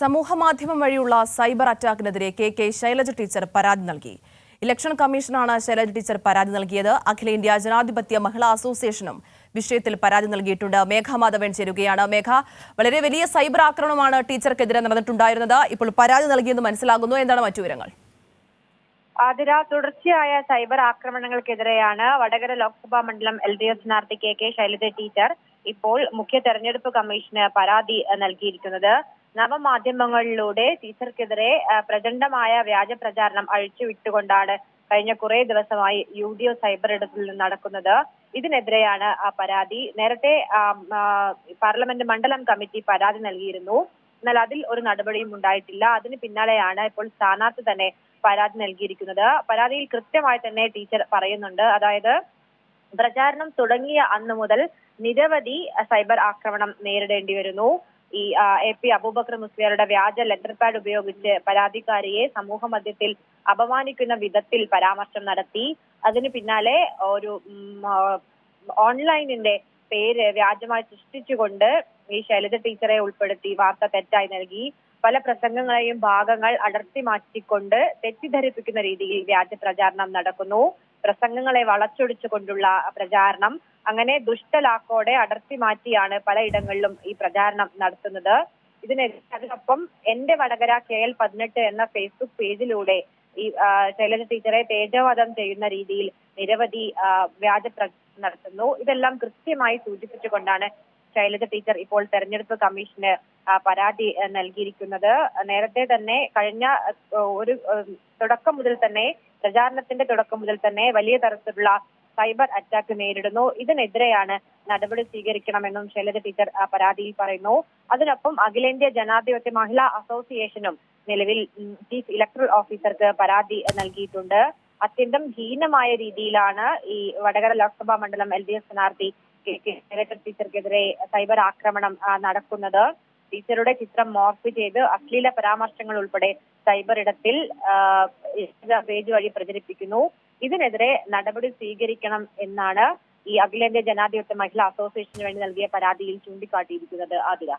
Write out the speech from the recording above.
സമൂഹമാധ്യമം വഴിയുള്ള cyber അറ്റാക്കിനെതിരെ K Shailaja teacher പരാതി നൽകി. ഇലക്ഷൻ കമ്മീഷനാണ് ശൈലജ ടീച്ചർ പരാതി നൽകിയത്. അഖിലേന്ത്യാ ജനാധിപത്യ മഹിളാ അസോസിയേഷനും വിഷയത്തിൽ പരാതി നൽകിയിട്ടുണ്ട്. മേഘ മാധവൻ ചേരുകയാണ്. മേഘ, വളരെ വലിയ സൈബർ ആക്രമണമാണ് ടീച്ചർക്കെതിരെ നടന്നിട്ടുണ്ടായിരുന്നത്. ഇപ്പോൾ പരാതി നൽകിയെന്ന് മനസ്സിലാകുന്നു. എന്താണ് മറ്റു വിവരങ്ങൾ? ആതിര, തുടർച്ചയായ സൈബർ ആക്രമണങ്ങൾക്കെതിരെയാണ് വടകര ലോക്സഭാ മണ്ഡലം LDF സ്ഥാനാർത്ഥി കെ ശൈലജ ടീച്ചർ ഇപ്പോൾ മുഖ്യ തെരഞ്ഞെടുപ്പ് കമ്മീഷന് പരാതി നൽകിയിരിക്കുന്നത്. നവമാധ്യമങ്ങളിലൂടെ ടീച്ചർക്കെതിരെ പ്രചണ്ഡമായ വ്യാജ പ്രചാരണം അഴിച്ചുവിട്ടുകൊണ്ടാണ് കഴിഞ്ഞ കുറെ ദിവസമായി UDO സൈബർ ഇടത്തിൽ നടക്കുന്നത്. ഇതിനെതിരെയാണ് പരാതി. നേരത്തെ പാർലമെന്റ് മണ്ഡലം കമ്മിറ്റി പരാതി നൽകിയിരുന്നു. എന്നാൽ അതിൽ ഒരു നടപടിയും ഉണ്ടായിട്ടില്ല. അതിന് പിന്നാലെയാണ് ഇപ്പോൾ സ്ഥാനാർത്ഥി തന്നെ പരാതി നൽകിയിരിക്കുന്നത്. പരാതിയിൽ കൃത്യമായി തന്നെ ടീച്ചർ പറയുന്നുണ്ട്. അതായത് പ്രചാരണം തുടങ്ങിയ അന്നു മുതൽ നിരവധി സൈബർ ആക്രമണം നേരിടേണ്ടി വരുന്നു. ഈ AP അബൂബക്കർ മുസ്ലിയാരുടെ വ്യാജ ലെറ്റർ പാഡ് ഉപയോഗിച്ച് പരാതിക്കാരിയെ സമൂഹ മധ്യത്തിൽ അപമാനിക്കുന്ന വിധത്തിൽ പരാമർശം നടത്തി. അതിന് പിന്നാലെ ഒരു ഓൺലൈനിന്റെ പേര് വ്യാജമായി സൃഷ്ടിച്ചുകൊണ്ട് ഈ ശൈലജ ടീച്ചറെ ഉൾപ്പെടുത്തി വാർത്ത തെറ്റായി നൽകി. പല പ്രസംഗങ്ങളെയും ഭാഗങ്ങൾ അടർത്തി മാറ്റിക്കൊണ്ട് തെറ്റിദ്ധരിപ്പിക്കുന്ന രീതിയിൽ വ്യാജ പ്രചാരണം നടക്കുന്നു. പ്രസംഗങ്ങളെ വളച്ചൊടിച്ചുകൊണ്ടുള്ള പ്രചാരണം, അങ്ങനെ ദുഷ്ടലാക്കോടെ അടർത്തി മാറ്റിയാണ് പലയിടങ്ങളിലും ഈ പ്രചാരണം നടത്തുന്നത്. അതിനൊപ്പം എന്റെ വടകര KL18 എന്ന ഫേസ്ബുക്ക് പേജിലൂടെ ഈ ശൈലജ ടീച്ചറെ തേജോവധം ചെയ്യുന്ന രീതിയിൽ നിരവധി വ്യാജ പ്രചരണം നടത്തുന്നു. ഇതെല്ലാം കൃത്യമായി സൂചിപ്പിച്ചുകൊണ്ടാണ് ശൈലജ ടീച്ചർ ഇപ്പോൾ തെരഞ്ഞെടുപ്പ് കമ്മീഷന് പരാതി നൽകിയിരിക്കുന്നത്. നേരത്തെ തന്നെ കഴിഞ്ഞ ഒരു തുടക്കം മുതൽ തന്നെ പ്രചാരണത്തിന്റെ തുടക്കം മുതൽ തന്നെ വലിയ തരത്തിലുള്ള സൈബർ അറ്റാക്ക് നേരിടുന്നു. ഇതിനെതിരെയാണ് നടപടി സ്വീകരിക്കണമെന്നും ശൈലജ ടീച്ചർ പരാതിയിൽ പറയുന്നു. അതിനൊപ്പം അഖിലേന്ത്യാ ജനാധിപത്യ മഹിളാ അസോസിയേഷനും നിലവിൽ ചീഫ് ഇലക്ടറൽ ഓഫീസർക്ക് പരാതി നൽകിയിട്ടുണ്ട്. അത്യന്തം ഹീനമായ രീതിയിലാണ് ഈ വടകര ലോക്സഭാ മണ്ഡലം LDF സ്ഥാനാർത്ഥി ശൈലജ ടീച്ചർക്കെതിരെ സൈബർ ആക്രമണം നടക്കുന്നത്. ടീച്ചറുടെ ചിത്രം മോർഫ് ചെയ്ത് അശ്ലീല പരാമർശങ്ങൾ ഉൾപ്പെടെ സൈബർ ഇടത്തിൽ പേജ് വഴി പ്രചരിപ്പിക്കുന്നു. ഇതിനെതിരെ നടപടി സ്വീകരിക്കണം എന്നാണ് ഈ അഖിലേന്ത്യാ ജനാധിപത്യ മഹിളാ അസോസിയേഷന് വേണ്ടി നൽകിയ പരാതിയിൽ ചൂണ്ടിക്കാട്ടിയിരിക്കുന്നത്. ആതിര.